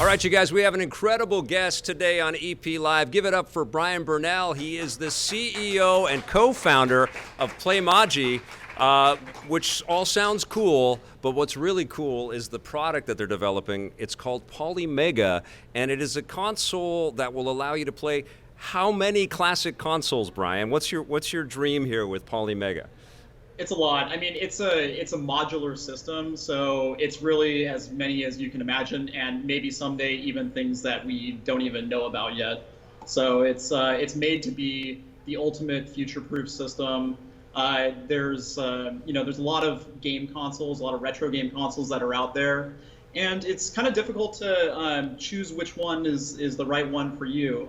All right, you guys, we have an incredible guest today on EP Live. Give it up for Bryan Bernal. He is the CEO and co-founder of Polymega, which all sounds cool, but what's really cool is the product that they're developing. It's called Polymega, and it is a console that will allow you to play how many classic consoles, Bryan? What's your dream here with Polymega? It's a lot. I mean, it's a modular system, so it's really as many as you can imagine, and maybe someday even things that we don't even know about yet. So it's made to be the ultimate future-proof system. There's a lot of game consoles, a lot of retro game consoles that are out there, and it's kind of difficult to choose which one is the right one for you.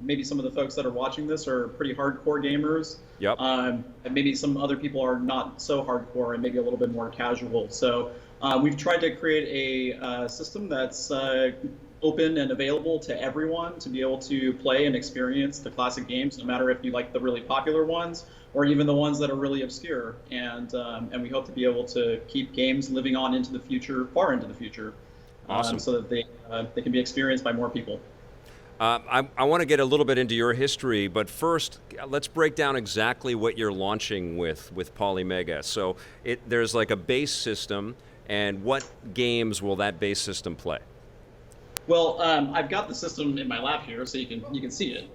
Maybe some of the folks that are watching this are pretty hardcore gamers. Yep. And maybe some other people are not so hardcore and maybe a little bit more casual. So we've tried to create a system that's open and available to everyone to be able to play and experience the classic games, no matter if you like the really popular ones or even the ones that are really obscure. And we hope to be able to keep games living on into the future, far into the future, awesome. So that they can be experienced by more people. I want to get a little bit into your history, but first, let's break down exactly what you're launching with Polymega. So there's like a base system, and what games will that base system play? Well, I've got the system in my lap here, so you can see it.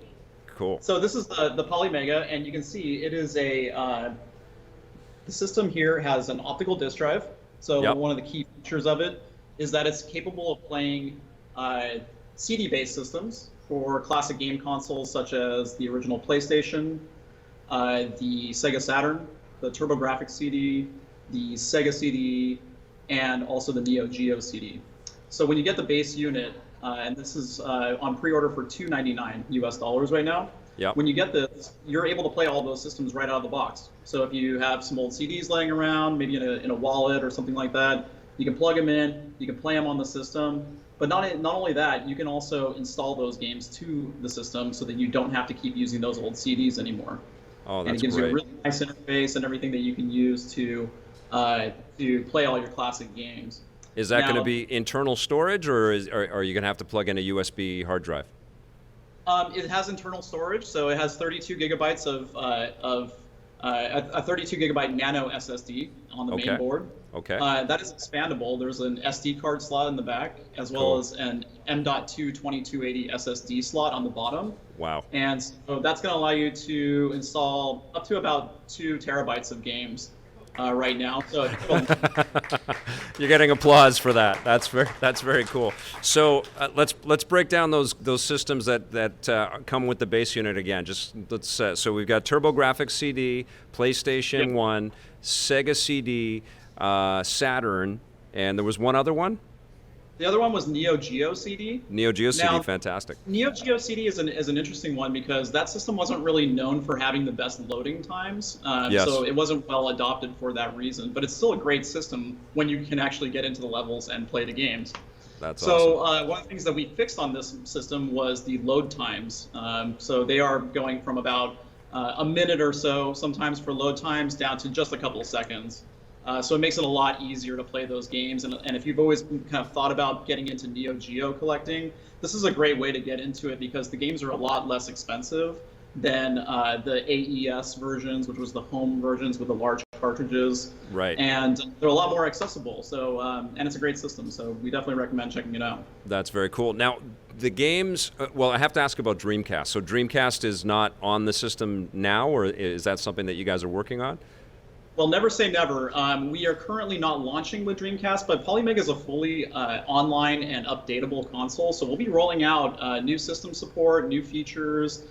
Cool. So this is the Polymega, and you can see it is the system here has an optical disk drive. So yep. One of the key features of it is that it's capable of playing CD-based systems for classic game consoles such as the original PlayStation, the Sega Saturn, the TurboGrafx CD, the Sega CD, and also the Neo Geo CD. So when you get the base unit, and this is on pre-order for $299 US right now, yep. When you get this, you're able to play all those systems right out of the box. So if you have some old CDs laying around, maybe in a wallet or something like that, you can plug them in, you can play them on the system. But not only that, you can also install those games to the system so that you don't have to keep using those old CDs anymore. Oh, that's and it gives great. you a really nice interface and everything that you can use to play all your classic games. Is that going to be internal storage, or are you going to have to plug in a USB hard drive? It has internal storage, so it has 32 gigabytes of a 32 gigabyte nano SSD on the main board. Okay. That is expandable. There's an SD card slot in the back, as well as an M.2 2280 SSD slot on the bottom. Wow. And so that's going to allow you to install up to about 2 terabytes of games right now. So you're getting applause for that. That's very cool. So let's break down those systems that come with the base unit again. So we've got TurboGrafx CD, PlayStation 1, Sega CD, Saturn, and there was one other one? The other one was Neo Geo CD. Neo Geo CD, fantastic. Neo Geo CD is an interesting one because that system wasn't really known for having the best loading times. Yes. So it wasn't well adopted for that reason, but it's still a great system when you can actually get into the levels and play the games. That's so awesome. One of the things that we fixed on this system was the load times. So they are going from about a minute or so, sometimes for load times, down to just a couple of seconds. So it makes it a lot easier to play those games. And if you've always kind of thought about getting into Neo Geo collecting, this is a great way to get into it because the games are a lot less expensive than the AES versions, which was the home versions with the large cartridges. Right. And they're a lot more accessible. So and it's a great system. So we definitely recommend checking it out. That's very cool. Now, the games, well, I have to ask about Dreamcast. So Dreamcast is not on the system now, or is that something that you guys are working on? Well, never say never. We are currently not launching with Dreamcast, but Polymega is a fully online and updatable console. So we'll be rolling out new system support, new features,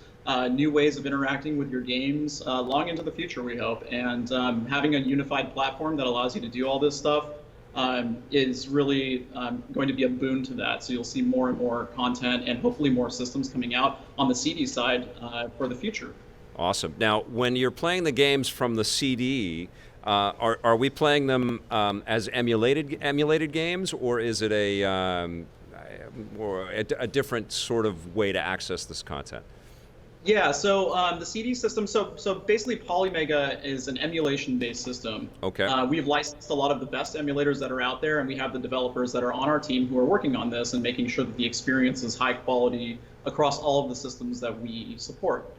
new ways of interacting with your games long into the future, we hope. And having a unified platform that allows you to do all this stuff is really going to be a boon to that. So you'll see more and more content and hopefully more systems coming out on the CD side for the future. Awesome. Now, when you're playing the games from the CD, are we playing them as emulated games, or is it a different sort of way to access this content? Yeah, so the CD system, so basically Polymega is an emulation-based system. Okay. We've licensed a lot of the best emulators that are out there, and we have the developers that are on our team who are working on this and making sure that the experience is high quality across all of the systems that we support.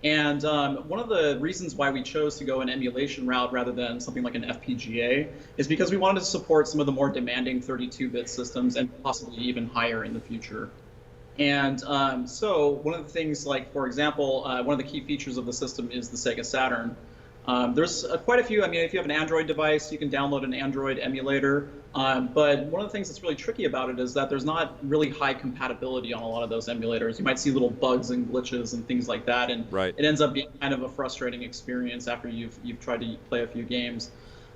And one of the reasons why we chose to go an emulation route rather than something like an FPGA is because we wanted to support some of the more demanding 32-bit systems and possibly even higher in the future. And so one of the things, like, for example, one of the key features of the system is the Sega Saturn. There's quite a few. I mean, if you have an Android device, you can download an Android emulator. But one of the things that's really tricky about it is that there's not really high compatibility on a lot of those emulators. You might see little bugs and glitches and things like that, and Right. it ends up being kind of a frustrating experience after you've tried to play a few games,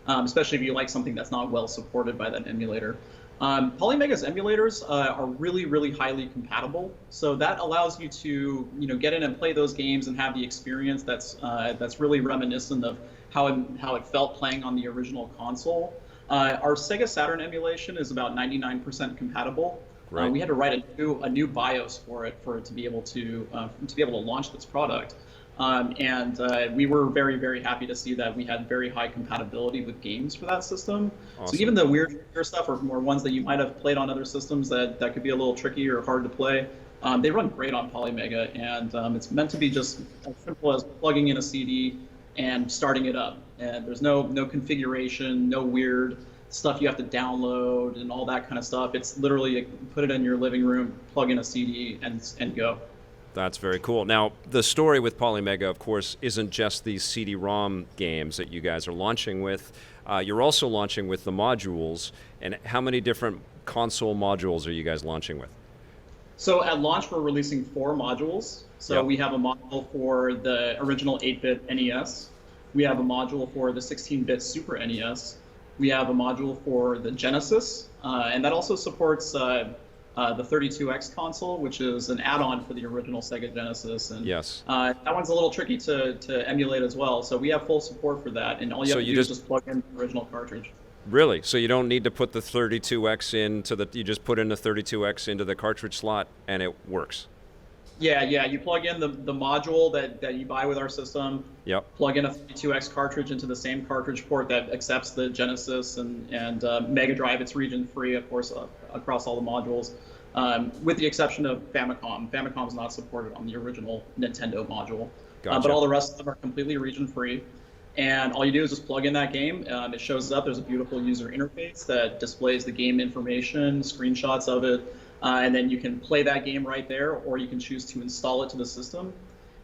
especially if you like something that's not well supported by that emulator. Polymega's emulators are really, really highly compatible, so that allows you to, get in and play those games and have the experience that's really reminiscent of how it felt playing on the original console. Our Sega Saturn emulation is about 99% compatible. Right. We had to write a new BIOS for it to be able to launch this product. We were very, very happy to see that we had very high compatibility with games for that system. Awesome. So even the weird stuff or more ones that you might have played on other systems that could be a little tricky or hard to play, they run great on Polymega, and it's meant to be just as simple as plugging in a CD and starting it up. And there's no configuration, no weird stuff you have to download and all that kind of stuff. It's literally put it in your living room, plug in a CD, and go. That's very cool. Now, the story with Polymega, of course, isn't just these CD-ROM games that you guys are launching with. You're also launching with the modules. And how many different console modules are you guys launching with? So at launch, we're releasing 4 modules. So Yep. we have a module for the original 8-bit NES. We have a module for the 16-bit Super NES. We have a module for the Genesis, and that also supports the 32X console, which is an add-on for the original Sega Genesis. And Yes. that one's a little tricky to emulate as well. So we have full support for that, and all you So have to you do is just plug in the original cartridge. Really? So you don't need to put the 32X you just put in the 32X into the cartridge slot and it works? Yeah, you plug in the module that you buy with our system. Yep. Plug in a 32X cartridge into the same cartridge port that accepts the Genesis and Mega Drive. It's region free, of course, across all the modules, with the exception of Famicom. Famicom is not supported on the original Nintendo module, Gotcha. but all the rest of them are completely region free. And all you do is just plug in that game. It shows up. There's a beautiful user interface that displays the game information, screenshots of it. And then you can play that game right there, or you can choose to install it to the system.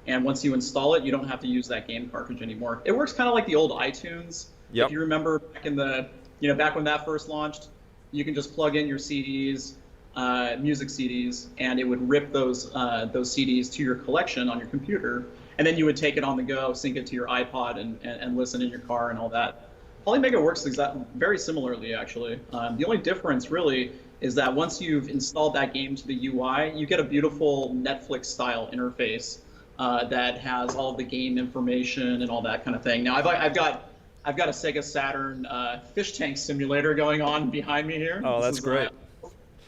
And once you install it, you don't have to use that game cartridge anymore. It works kind of like the old iTunes. Yep. If you remember back in back when that first launched, you can just plug in your CDs, music CDs, and it would rip those CDs to your collection on your computer. And then you would take it on the go, sync it to your iPod, and listen in your car and all that. Polymega works very similarly, actually. The only difference, really, is that once you've installed that game to the UI, you get a beautiful Netflix-style interface that has all of the game information and all that kind of thing. Now, I've got a Sega Saturn fish tank simulator going on behind me here. Oh, that's great.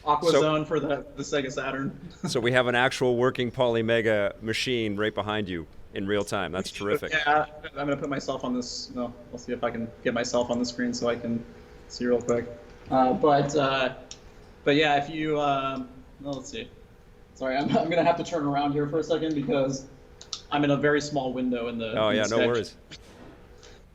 Aqua Zone for the Sega Saturn. So we have an actual working Polymega machine right behind you in real time. That's terrific. Yeah, I'm going to put myself on this. No, I'll see if I can get myself on the screen so I can see real quick. But yeah, if you, let's see. Sorry, I'm going to have to turn around here for a second because I'm in a very small window in the. Oh, in yeah, the no sketch. worries.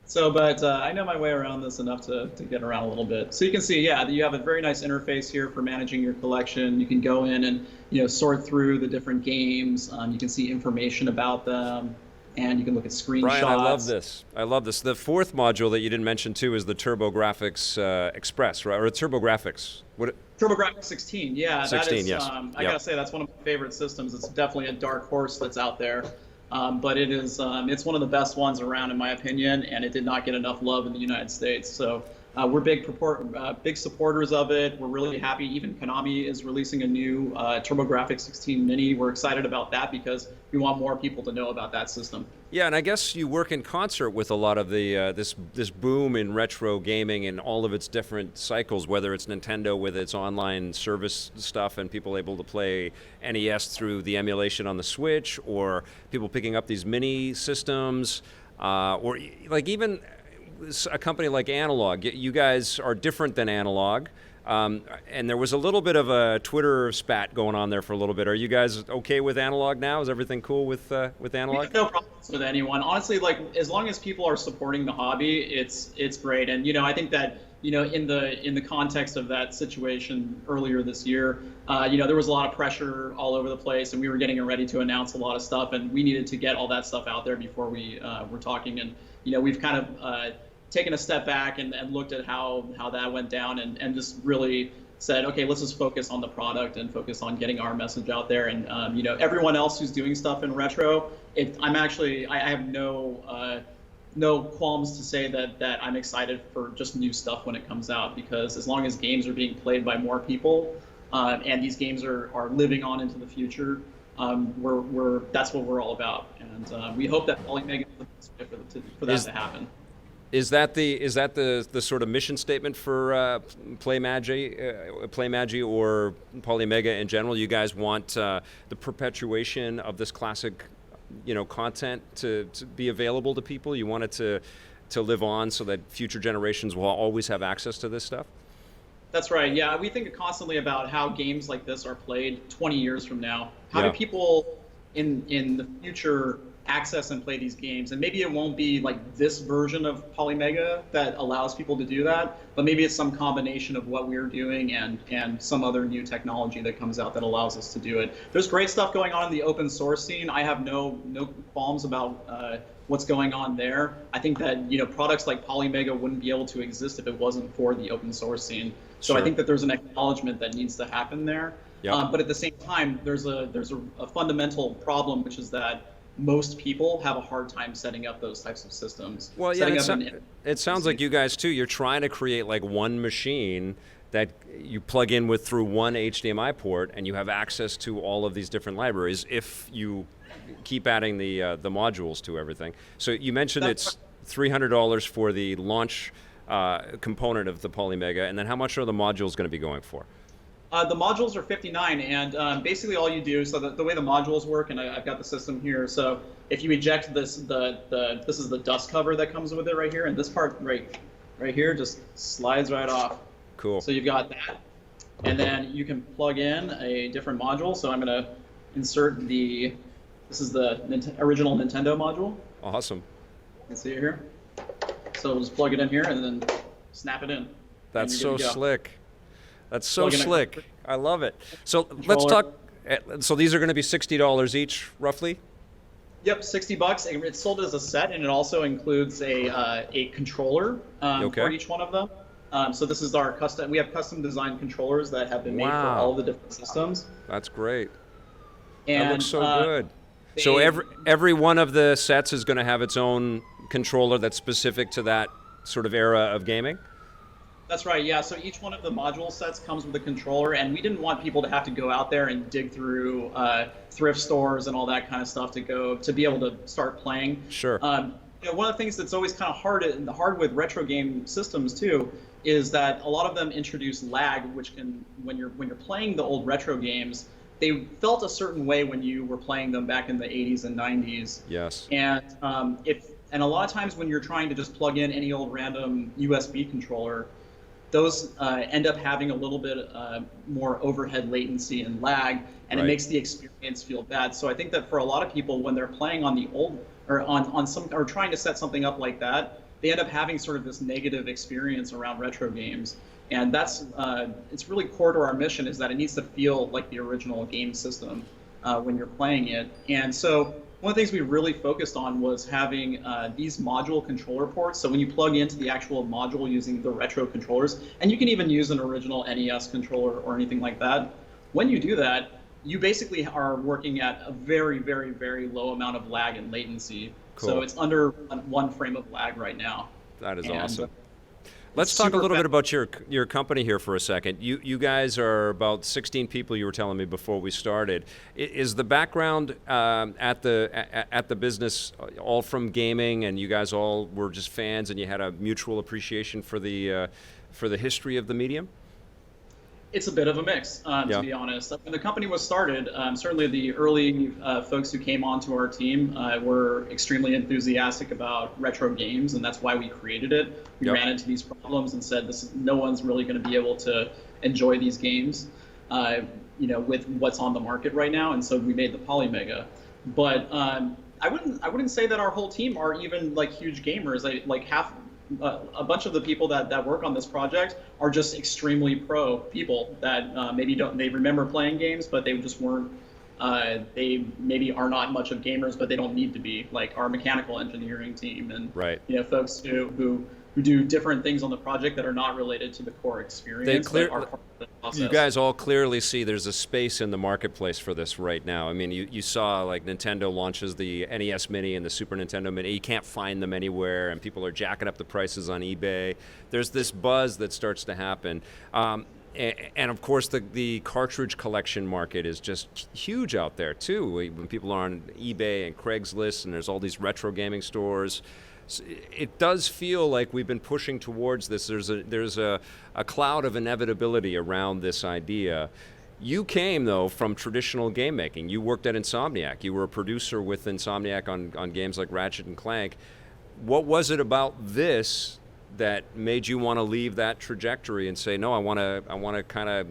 So, but I know my way around this enough to get around a little bit. So you can see, yeah, you have a very nice interface here for managing your collection. You can go in and sort through the different games. You can see information about them, and you can look at screenshots. Brian, I love this. I love this. The fourth module that you didn't mention too is the TurboGrafx Express, right? Or TurboGrafx. TurboGrafx 16, yeah. 16, that is, yes. I gotta say that's one of my favorite systems. It's definitely a dark horse that's out there. But it is, it's one of the best ones around in my opinion, and it did not get enough love in the United States. So We're big supporters of it. We're really happy. Even Konami is releasing a new TurboGrafx 16 Mini. We're excited about that because we want more people to know about that system. Yeah, and I guess you work in concert with a lot of the this boom in retro gaming and all of its different cycles. Whether it's Nintendo with its online service stuff and people able to play NES through the emulation on the Switch, or people picking up these mini systems, or like even a company like Analog. You guys are different than Analog. And there was a little bit of a Twitter spat going on there for a little bit. Are you guys okay with Analog now? Is everything cool with Analog? We have no problems with anyone. Honestly, like as long as people are supporting the hobby, it's great. And I think that in the context of that situation earlier this year, there was a lot of pressure all over the place, and we were getting ready to announce a lot of stuff, and we needed to get all that stuff out there before we were talking. And we've kind of taken a step back and looked at how that went down and just really said, okay, let's just focus on the product and focus on getting our message out there. And everyone else who's doing stuff in retro, I have no qualms to say that I'm excited for just new stuff when it comes out, because as long as games are being played by more people and these games are living on into the future, that's what we're all about. And we hope that Polymega is the best way for that to happen. Is that the sort of mission statement for Polymega or Polymega in general? You guys want the perpetuation of this classic, content to be available to people. You want it to live on so that future generations will always have access to this stuff. That's right. Yeah, we think constantly about how games like this are played 20 years from now. How do people in the future access and play these games? And maybe it won't be like this version of Polymega that allows people to do that, but maybe it's some combination of what we're doing and some other new technology that comes out that allows us to do it. There's great stuff going on in the open source scene. I have no qualms about what's going on there. I think that products like Polymega wouldn't be able to exist if it wasn't for the open source scene. So I think that there's an acknowledgement that needs to happen there. But at the same time, there's a fundamental problem, which is that most people have a hard time setting up those types of systems. Well, yeah, it sounds like you guys too. You're trying to create like one machine that you plug in with through one HDMI port, and you have access to all of these different libraries if you keep adding the modules to everything. So you mentioned it's $300 for the launch component of the Polymega, and then how much are the modules going to be going for? The modules are $59, and basically all you do, so the way the modules work, and I've got the system here, so if you eject this, this is the dust cover that comes with it right here, and this part right here just slides right off. Cool. So you've got that, and then you can plug in a different module, so I'm going to insert this is the original Nintendo module. Awesome. You can see it here. So we'll just plug it in here and then snap it in. That's so slick. That's so slick. I love it. So let's talk. So these are going to be $60 each, roughly? Yep, $60. It's sold as a set, and it also includes a controller for each one of them. So this is our custom. We have custom designed controllers that have been made for all of the different systems. That's great. And, that looks so good. So every one of the sets is going to have its own controller that's specific to that sort of era of gaming? That's right, yeah. So each one of the module sets comes with a controller, and we didn't want people to have to go out there and dig through thrift stores and all that kind of stuff to be able to start playing. Sure. One of the things that's always kind of hard with retro game systems too is that a lot of them introduce lag, which can when you're playing the old retro games, they felt a certain way when you were playing them back in the 80s and 90s. Yes. And a lot of times when you're trying to just plug in any old random USB controller, those end up having a little bit more overhead latency and lag, and it makes the experience feel bad. So I think that for a lot of people, when they're playing on the old or trying to set something up like that, they end up having sort of this negative experience around retro games. And that's it's really core to our mission, is that it needs to feel like the original game system when you're playing it. And so one of the things we really focused on was having these module controller ports. So when you plug into the actual module using the retro controllers, and you can even use an original NES controller or anything like that, when you do that, you basically are working at a very, very, very low amount of lag and latency. Cool. So it's under 1 frame of lag right now. That is awesome. Let's talk a little bit about your company here for a second. You guys are about 16 people. You were telling me before we started. Is the background at the business all from gaming, and you guys all were just fans, and you had a mutual appreciation for the history of the medium? It's a bit of a mix, to be honest. When the company was started, certainly the early folks who came onto our team were extremely enthusiastic about retro games, and that's why we created it. We ran into these problems and said, no one's really going to be able to enjoy these games, with what's on the market right now, and so we made the Polymega. But I wouldn't say that our whole team are even like huge gamers. A bunch of the people that work on this project are just extremely pro people that they remember playing games, but they just weren't. They maybe are not much of gamers, but they don't need to be. Like our mechanical engineering team and folks who do different things on the project that are not related to the core experience. But are part of the process. You guys all clearly see there's a space in the marketplace for this right now. I mean, you saw like Nintendo launches the NES Mini and the Super Nintendo Mini. You can't find them anywhere, and people are jacking up the prices on eBay. There's this buzz that starts to happen. And of course, the cartridge collection market is just huge out there too. When people are on eBay and Craigslist, and there's all these retro gaming stores, it does feel like we've been pushing towards this. There's a cloud of inevitability around this idea. You came, though, from traditional game making. You worked at Insomniac. You were a producer with Insomniac on games like Ratchet and Clank. What was it about this that made you want to leave that trajectory and say, no, I want to kind of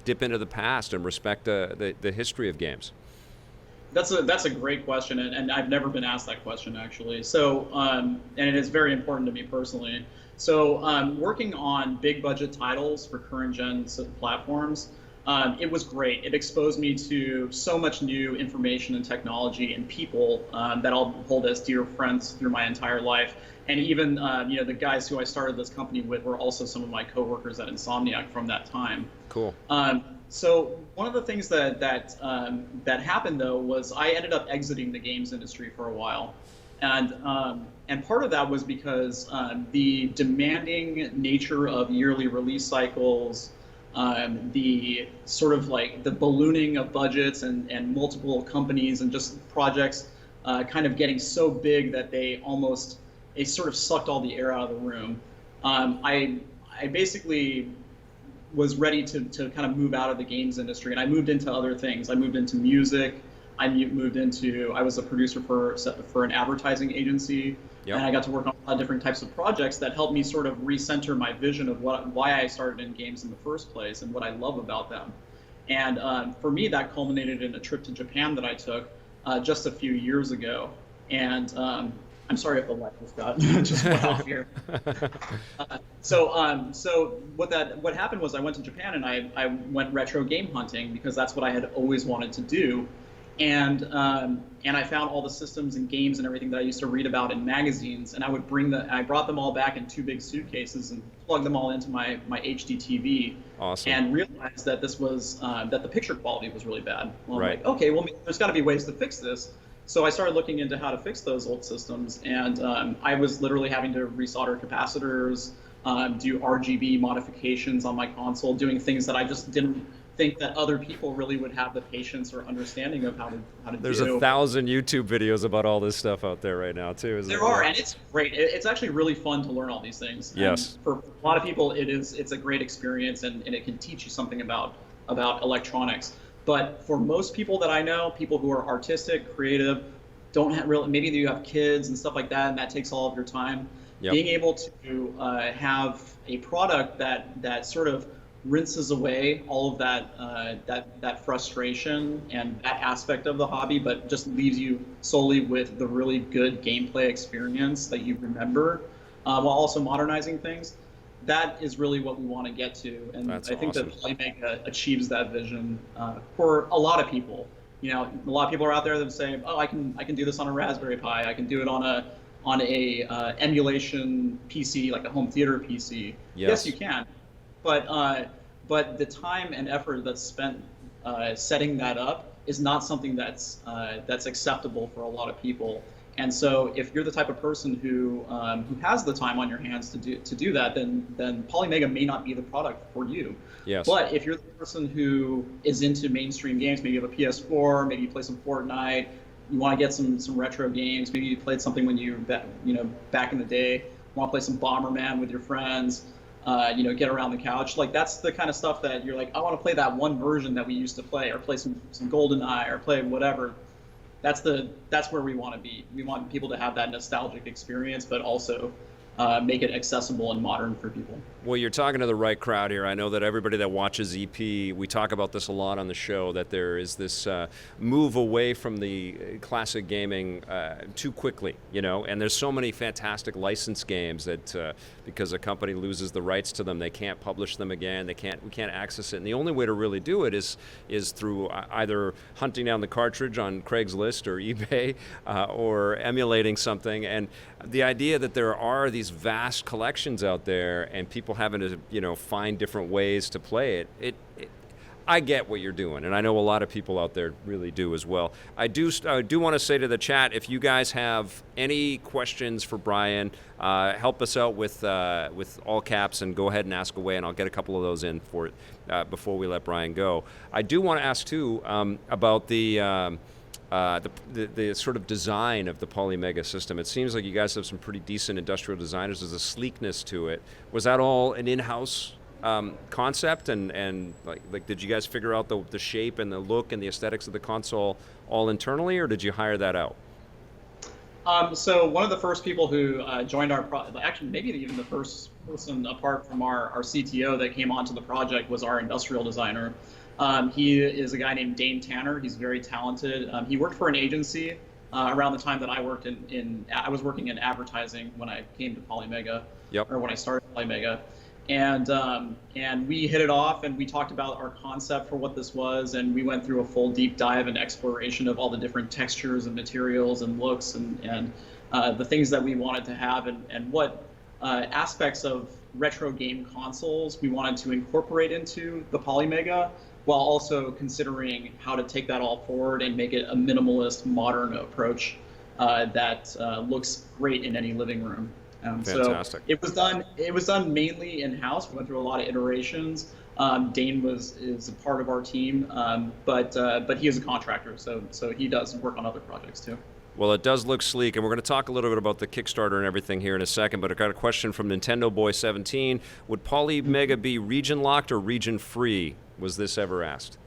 dip into the past and respect the history of games? That's a great question, and I've never been asked that question, actually. So, and it is very important to me personally. So, working on big budget titles for current gen platforms, it was great. It exposed me to so much new information and technology and people that I'll hold as dear friends through my entire life. And even the guys who I started this company with were also some of my coworkers at Insomniac from that time. Cool. So one of the things that happened though was I ended up exiting the games industry for a while, and part of that was because the demanding nature of yearly release cycles, the sort of like the ballooning of budgets and multiple companies and just projects kind of getting so big that they sort of sucked all the air out of the room. I basically was ready to kind of move out of the games industry, and I moved into other things. I moved into music. I was a producer for an advertising agency, and I got to work on a lot of different types of projects that helped me sort of recenter my vision of why I started in games in the first place and what I love about them. And for me, that culminated in a trip to Japan that I took just a few years ago. And I'm sorry if the light just went off here. So what happened was I went to Japan and I went retro game hunting because that's what I had always wanted to do, and I found all the systems and games and everything that I used to read about in magazines, and I brought them all back in 2 big suitcases and plugged them all into my HD TV. Awesome. And realized that this was that the picture quality was really bad. Well, I'm right. like, okay, well there's got to be ways to fix this. So I started looking into how to fix those old systems, and I was literally having to resolder capacitors, do RGB modifications on my console, doing things that I just didn't think that other people really would have the patience or understanding of how to do. There's 1,000 YouTube videos about all this stuff out there right now, too, isn't there? There are, and it's great. It's actually really fun to learn all these things. Yes. And for a lot of people, it's a great experience, and it can teach you something about electronics. But for most people that I know, people who are artistic, creative, maybe you have kids and stuff like that, and that takes all of your time. Yep. Being able to have a product that sort of rinses away all of that frustration and that aspect of the hobby, but just leaves you solely with the really good gameplay experience that you remember, while also modernizing things. That is really what we want to get to, and That's I think awesome. that Polymega achieves that vision for a lot of people. A lot of people are out there that say, "Oh, I can do this on a Raspberry Pi. I can do it on a emulation PC, like a home theater PC." Yes, you can, but the time and effort that's spent setting that up is not something that's acceptable for a lot of people. And so if you're the type of person who has the time on your hands to do that, then Polymega may not be the product for you. Yes. But if you're the person who is into mainstream games, maybe you have a PS4, maybe you play some Fortnite, you want to get some retro games, maybe you played something when you back in the day, you want to play some Bomberman with your friends, get around the couch. Like, that's the kind of stuff that you're like, I want to play that one version that we used to play, or play some GoldenEye, or play whatever. That's where we want to be. We want people to have that nostalgic experience, but also make it accessible and modern for people. Well, you're talking to the right crowd here. I know that everybody that watches EP, we talk about this a lot on the show, that there is this move away from the classic gaming too quickly, and there's so many fantastic licensed games that because a company loses the rights to them, they can't publish them again, we can't access it. And the only way to really do it is through either hunting down the cartridge on Craigslist or eBay or emulating something. And the idea that there are these vast collections out there and people having to find different ways to play it, I get what you're doing, and I know a lot of people out there really do as well. I do want to say to the chat, if you guys have any questions for Bryan, help us out with all caps and go ahead and ask away, and I'll get a couple of those in before we let Bryan go. I do want to ask too about the sort of design of the Polymega system. It seems like you guys have some pretty decent industrial designers. There's a sleekness to it. Was that all an in-house concept? And like, did you guys figure out the shape and the look and the aesthetics of the console all internally, or did you hire that out? So one of the first people who joined our project, actually maybe even the first person apart from our CTO that came onto the project, was our industrial designer. He is a guy named Dane Tanner. He's very talented. He worked for an agency around the time that I worked I was working in advertising when I came to Polymega, or when I started Polymega. And we hit it off, and we talked about our concept for what this was, and we went through a full deep dive and exploration of all the different textures and materials and looks and the things that we wanted to have, and what aspects of retro game consoles we wanted to incorporate into the Polymega, while also considering how to take that all forward and make it a minimalist, modern approach that looks great in any living room. Fantastic. So it was done mainly in-house. We went through a lot of iterations. Dane is a part of our team, but he is a contractor, so he does work on other projects too. Well, it does look sleek, and we're going to talk a little bit about the Kickstarter and everything here in a second, but I got a question from Nintendo Boy 17. Would Polymega be region-locked or region-free? Was this ever asked?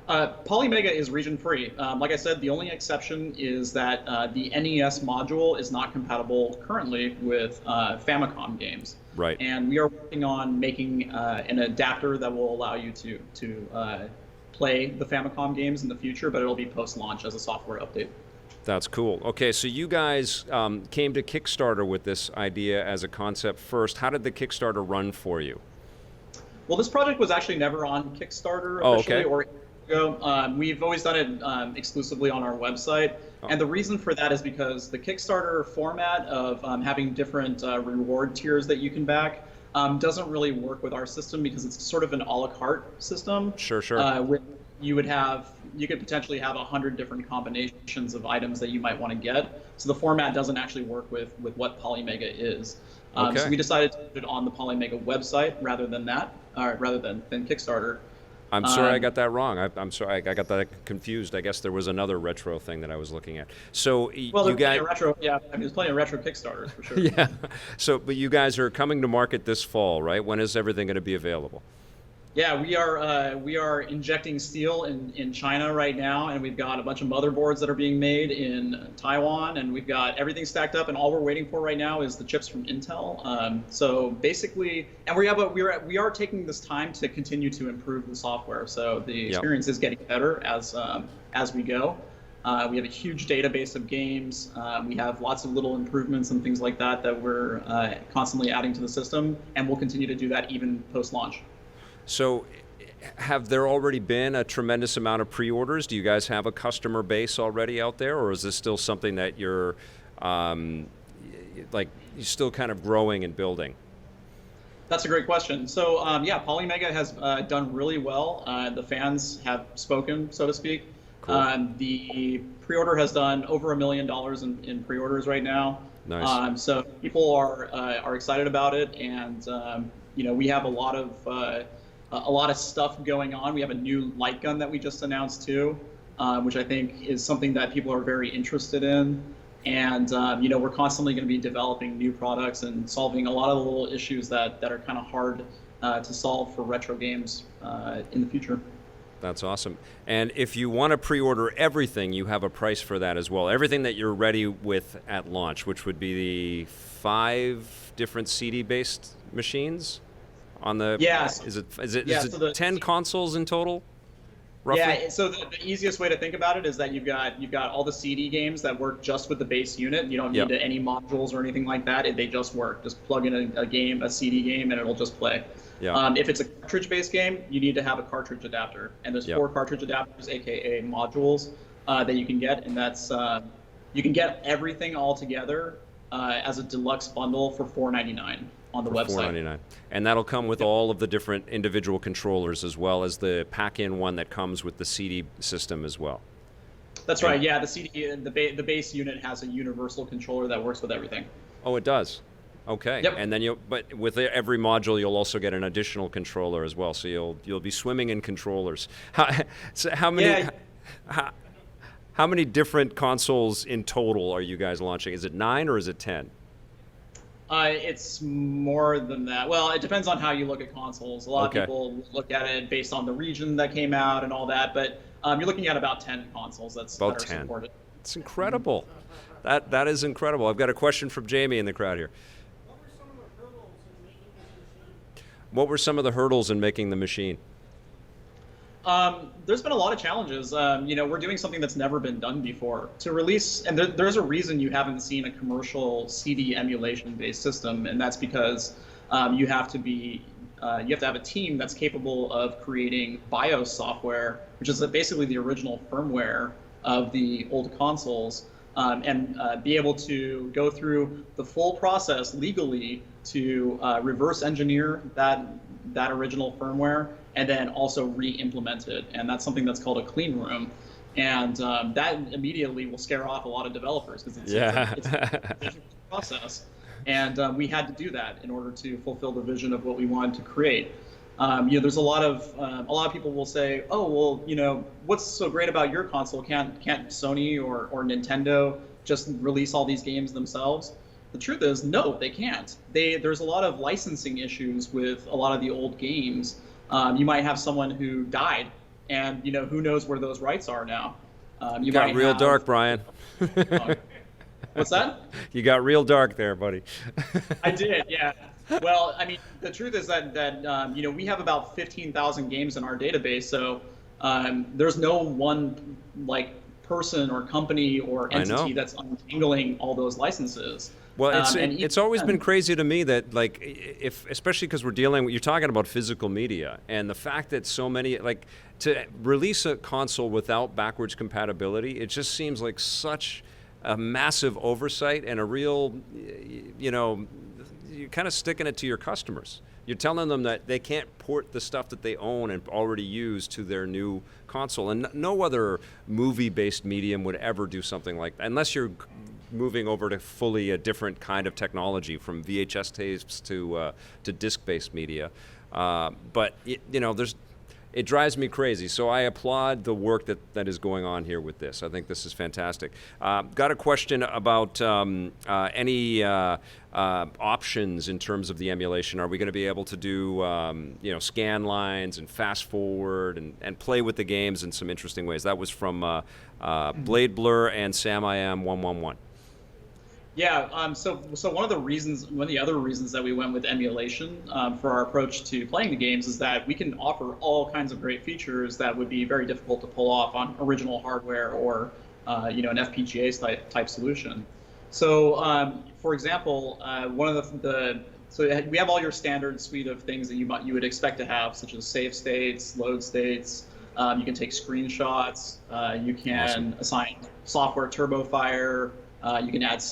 Polymega is region-free. Like I said, the only exception is that the NES module is not compatible currently with Famicom games. Right. And we are working on making an adapter that will allow you to play the Famicom games in the future, but it'll be post-launch as a software update. That's cool. Okay, so you guys came to Kickstarter with this idea as a concept first. How did the Kickstarter run for you? Well, this project was actually never on Kickstarter officially, or we've always done it exclusively on our website. And the reason for that is because the Kickstarter format of having different reward tiers that you can back doesn't really work with our system, because it's sort of an a la carte system. Sure. You could potentially have 100 different combinations of items that you might want to get. So the format doesn't actually work with what Polymega is. So we decided to put it on the Polymega website rather than Kickstarter. I'm sorry I got that wrong. I'm sorry I got that confused. I guess there was another retro thing that I was looking at. So you guys, there's plenty of retro Kickstarters for sure. Yeah. So, but you guys are coming to market this fall, right? When is everything going to be available? Yeah, we are injecting steel in China right now, and we've got a bunch of motherboards that are being made in Taiwan, and we've got everything stacked up, and all we're waiting for right now is the chips from Intel. So basically, and we are taking this time to continue to improve the software. So the experience is getting better as we go. We have a huge database of games. We have lots of little improvements and things like that we're constantly adding to the system, and we'll continue to do that even post-launch. So have there already been a tremendous amount of pre-orders? Do you guys have a customer base already out there, or is this still something that you're you're still kind of growing and building? That's a great question. So Polymega has done really well. The fans have spoken, so to speak. Cool. The pre-order has done over $1 million in pre-orders right now. Nice. So people are excited about it, and we have a lot of stuff going on. We have a new light gun that we just announced too, which I think is something that people are very interested in. And we're constantly going to be developing new products and solving a lot of the little issues that are kind of hard to solve for retro games in the future. That's awesome. And if you want to pre-order everything, you have a price for that as well. Everything that you're ready with at launch, which would be the 5 different CD-based machines on the. Yes. Is it 10 consoles in total? Roughly? Yeah. So the easiest way to think about it is that you've got all the CD games that work just with the base unit. You don't need any modules or anything like that. They just work. Just plug in a CD game, and it'll just play. Yeah. If it's a cartridge-based game, you need to have a cartridge adapter, and there's 4 cartridge adapters, aka modules, that you can get, and that's you can get everything all together as a deluxe bundle for $4.99 on the website. $4.99, and that'll come with all of the different individual controllers, as well as the pack-in one that comes with the CD system as well. That's right. Yeah, the CD, the base unit has a universal controller that works with everything. Oh, it does. Okay. Yep. And then but with every module, you'll also get an additional controller as well. So you'll be swimming in controllers. How many different consoles in total are you guys launching? Is it 9 or is it 10? It's more than that. Well, it depends on how you look at consoles. A lot of people look at it based on the region that came out and all that, but you're looking at about 10 consoles that are supported. It's incredible. That is incredible. I've got a question from Jamie in the crowd here. What were some of the hurdles in making the machine? There's been a lot of challenges. We're doing something that's never been done before. To release, and there's a reason you haven't seen a commercial CD emulation-based system, and that's because you have to have a team that's capable of creating BIOS software, which is basically the original firmware of the old consoles, and be able to go through the full process legally to reverse engineer that original firmware and then also re-implement it. And that's something that's called a clean room. And that immediately will scare off a lot of developers because it's a visual process. And we had to do that in order to fulfill the vision of what we wanted to create. There's a lot of people will say, oh, well, what's so great about your console? Can't Sony or Nintendo just release all these games themselves? The truth is, no, they can't. There's a lot of licensing issues with a lot of the old games. You might have someone who died, and who knows where those rights are now. You got real dark, Brian. What's that? You got real dark there, buddy. I did, yeah. Well, I mean, the truth is that we have about 15,000 games in our database, so there's no one person or company or entity that's untangling all those licenses. Well, it's always been crazy to me that especially because you're talking about physical media, and the fact that so many to release a console without backwards compatibility, it just seems like such a massive oversight and a real, you're kind of sticking it to your customers. You're telling them that they can't port the stuff that they own and already use to their new console, and no other movie-based medium would ever do something like that, unless you're moving over to fully a different kind of technology, from VHS tapes to disc-based media. But it drives me crazy. So I applaud the work that is going on here with this. I think this is fantastic. Got a question about any options in terms of the emulation. Are we going to be able to do scan lines and fast forward and play with the games in some interesting ways? That was from Blade Blur and SamIam111. Yeah, so one of the other reasons that we went with emulation for our approach to playing the games is that we can offer all kinds of great features that would be very difficult to pull off on original hardware or an FPGA type solution. So, for example, one of so we have all your standard suite of things that you would expect to have, such as save states, load states. You can take screenshots. You can assign software turbofire. You can add,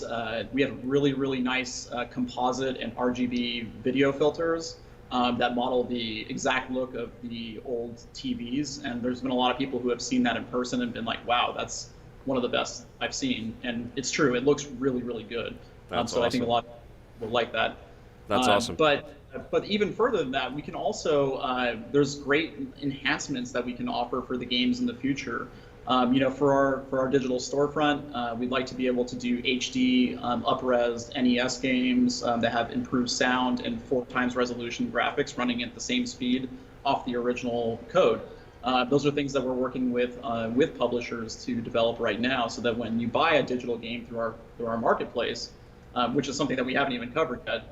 we have really, really nice composite and RGB video filters that model the exact look of the old TVs. And there's been a lot of people who have seen that in person and been like, wow, that's one of the best I've seen. And it's true, it looks really, really good. That's So I think a awesome. lot of people will like that. That's awesome. But even further than that, we can also there's great enhancements that we can offer for the games in the future. For our digital storefront, we'd like to be able to do HD up-res NES games that have improved sound and 4x resolution graphics running at the same speed off the original code. Those are things that we're working with publishers to develop right now, so that when you buy a digital game through our marketplace, which is something that we haven't even covered yet.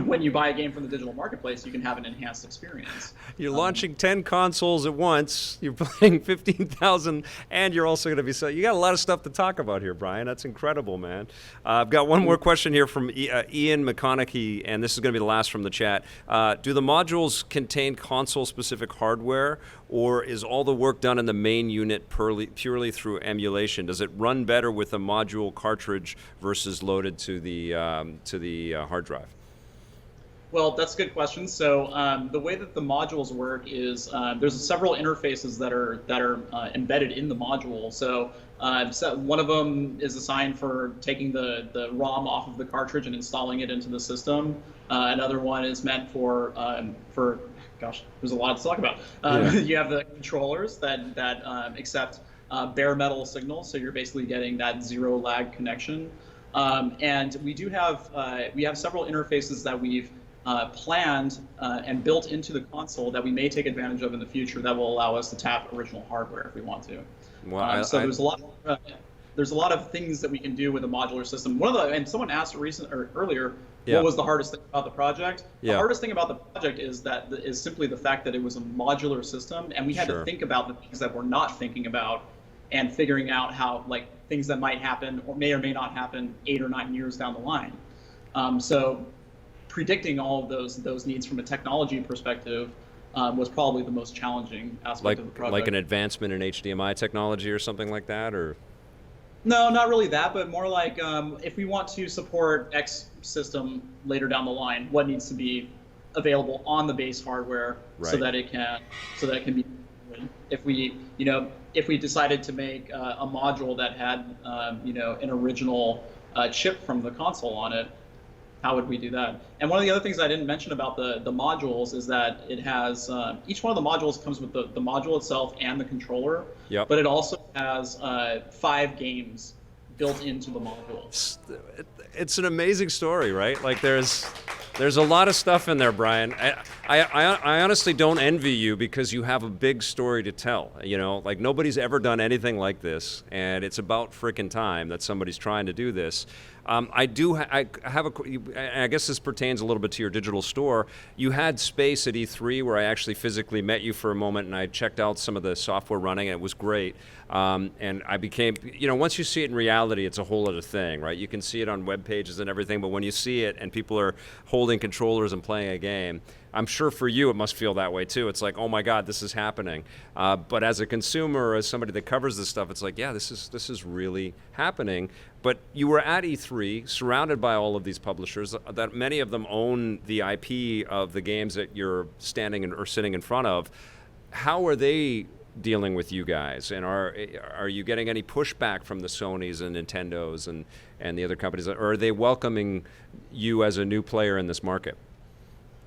When you buy a game from the digital marketplace, you can have an enhanced experience. You're launching 10 consoles at once. You're playing 15,000, and you're also going to be you got a lot of stuff to talk about here, Brian. That's incredible, man. I've got one more question here from Ian McConaughey, and this is going to be the last from the chat. Do the modules contain console-specific hardware, or is all the work done in the main unit purely through emulation? Does it run better with a module cartridge versus loaded to the hard drive? Well, that's a good question. So the way that the modules work is there's several interfaces that are embedded in the module. So one of them is assigned for taking the ROM off of the cartridge and installing it into the system. Another one is meant for gosh, there's a lot to talk about. You have the controllers that accept bare metal signals, so you're basically getting that zero lag connection. And we have several interfaces that we've planned and built into the console that we may take advantage of in the future that will allow us to tap original hardware if we want to. Well, there's a lot of things that we can do with a modular system. And someone asked earlier, yeah, what was the hardest thing about the project? Yeah. The hardest thing about the project is simply the fact that it was a modular system, and we had Sure. to think about the things that we're not thinking about, and figuring out how, like, things that might happen or may not happen 8 or 9 years down the line. So predicting all of those needs from a technology perspective was probably the most challenging aspect of the project. Like an advancement in HDMI technology or something like that, or? No, not really that, but more like if we want to support X system later down the line, what needs to be available on the base hardware, right, so that it can be. If we decided to make a module that had an original chip from the console on it, how would we do that? And one of the other things I didn't mention about the modules is that it has each one of the modules comes with the module itself and the controller. Yep. But it also has 5 games built into the module. It's an amazing story, right? Like there's a lot of stuff in there, Brian. I honestly don't envy you because you have a big story to tell. Like nobody's ever done anything like this, and it's about frickin' time that somebody's trying to do this. I guess this pertains a little bit to your digital store. You had space at E3 where I actually physically met you for a moment, and I checked out some of the software running, and it was great. And I became, once you see it in reality, it's a whole other thing, right? You can see it on web pages and everything, but when you see it and people are holding controllers and playing a game, I'm sure for you it must feel that way too. It's like, oh my God, this is happening. But as a consumer, as somebody that covers this stuff, it's like, yeah, this is really happening. But you were at E3, surrounded by all of these publishers, that many of them own the IP of the games that you're standing or sitting in front of. How are they dealing with you guys? And are you getting any pushback from the Sonys and Nintendos and the other companies? Or are they welcoming you as a new player in this market?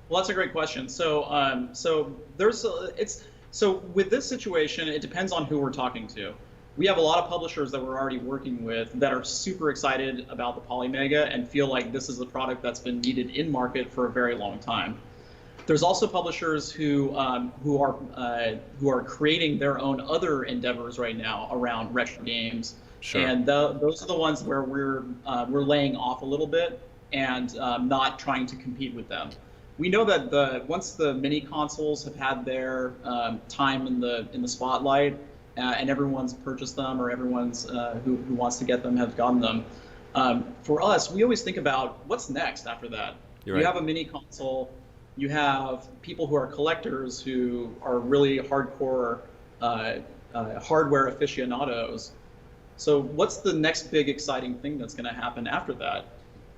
Well, that's a great question. So with this situation, it depends on who we're talking to. We have a lot of publishers that we're already working with that are super excited about the Polymega and feel like this is a product that's been needed in market for a very long time. There's also publishers who are creating their own other endeavors right now around retro games. Sure. And those are the ones where we're laying off a little bit and not trying to compete with them. We know that once the mini consoles have had their time in the spotlight and everyone's purchased them, or everyone's who wants to get them have gotten them. For us, we always think about what's next after that. You're You right. have a mini console. You have people who are collectors who are really hardcore hardware aficionados. So what's the next big exciting thing that's going to happen after that?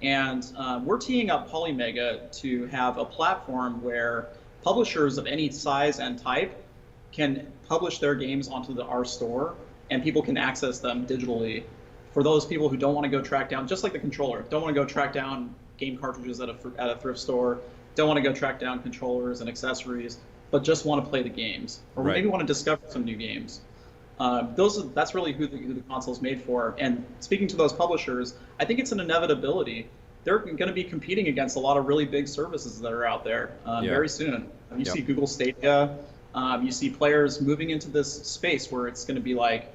And we're teeing up Polymega to have a platform where publishers of any size and type can publish their games onto our store, and people can access them digitally. For those people who don't want to go track down, just like the controller, don't want to go track down game cartridges at a thrift store, don't want to go track down controllers and accessories, but just want to play the games, or maybe want to discover some new games. That's really who the console's made for. And speaking to those publishers, I think it's an inevitability. They're going to be competing against a lot of really big services that are out there very soon. You see Google Stadia. You see players moving into this space where it's going to be like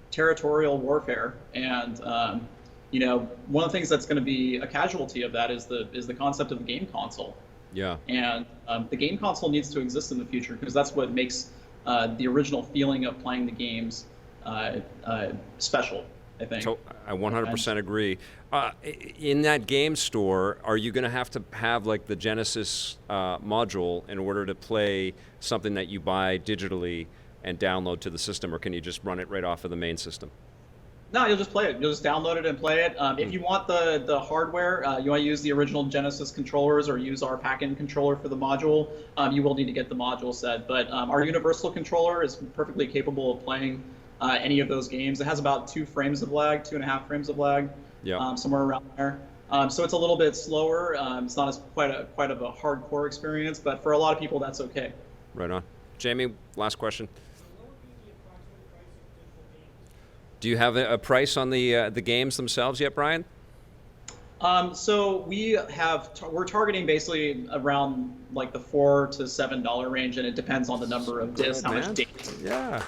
territorial warfare. And one of the things that's going to be a casualty of that is the concept of the game console. Yeah. And the game console needs to exist in the future because that's what makes the original feeling of playing the games special, I think. So I 100% agree. In that game store, are you going to have like the Genesis module in order to play something that you buy digitally and download to the system, or can you just run it right off of the main system? No, you'll just play it. You'll just download it and play it. If you want the hardware, you want to use the original Genesis controllers or use our pack-in controller for the module, you will need to get the module set. But our universal controller is perfectly capable of playing any of those games. It has about 2 frames of lag, 2.5 frames of lag, somewhere around there. So it's a little bit slower. It's not as quite of a hardcore experience, but for a lot of people, that's okay. Right on. Jamie, last question. Do you have a price on the games themselves yet, Brian? So we're targeting basically around like the $4 to $7 range, and it depends on the number of discs, how much data.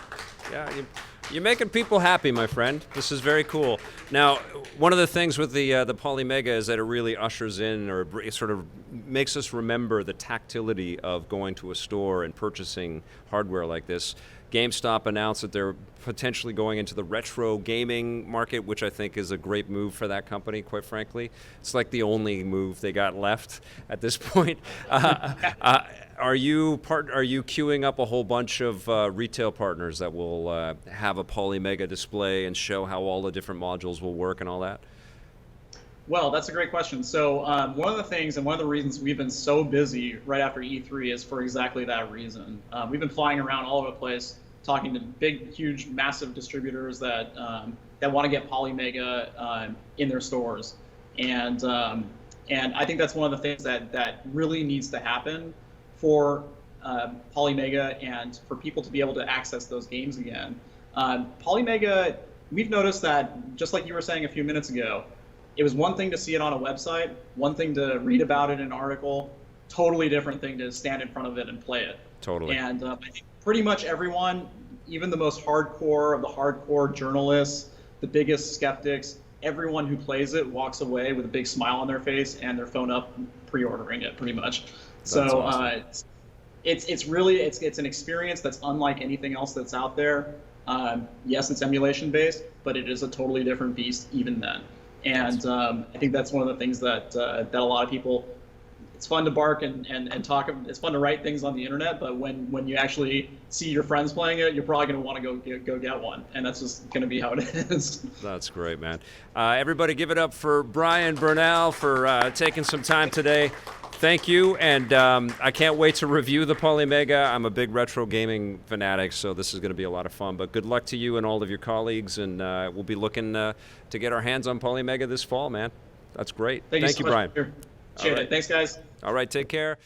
Yeah. You're making people happy, my friend. This is very cool. Now, one of the things with the Polymega is that it really ushers in, or it sort of makes us remember the tactility of going to a store and purchasing hardware like this. GameStop announced that they're potentially going into the retro gaming market, which I think is a great move for that company, quite frankly. It's like the only move they got left at this point. Are you queuing up a whole bunch of retail partners that will have a Polymega display and show how all the different modules will work and all that? Well, that's a great question. So one of the things and one of the reasons we've been so busy right after E3 is for exactly that reason. We've been flying around all over the place, talking to big, huge, massive distributors that want to get Polymega in their stores, and I think that's one of the things that really needs to happen for Polymega and for people to be able to access those games again. Polymega, we've noticed that, just like you were saying a few minutes ago, it was one thing to see it on a website, one thing to read about it in an article, totally different thing to stand in front of it and play it. Totally. And I think pretty much everyone, even the most hardcore of the hardcore journalists, the biggest skeptics, everyone who plays it walks away with a big smile on their face and their phone up pre-ordering it, pretty much. That's so awesome. it's an experience that's unlike anything else that's out there. Yes, it's emulation based, but it is a totally different beast even then. And I think that's one of the things that a lot of people, it's fun to bark and talk. It's fun to write things on the internet, but when you actually see your friends playing it, you're probably going to want to go get one, and that's just going to be how it is. That's great, man. Everybody give it up for Bryan Bernal for taking some time today. Thank you, and I can't wait to review the Polymega. I'm a big retro gaming fanatic, so this is going to be a lot of fun. But good luck to you and all of your colleagues, and we'll be looking to get our hands on Polymega this fall, man. That's great. Thank you, Brian. Appreciate it. Thanks, guys. All right, take care.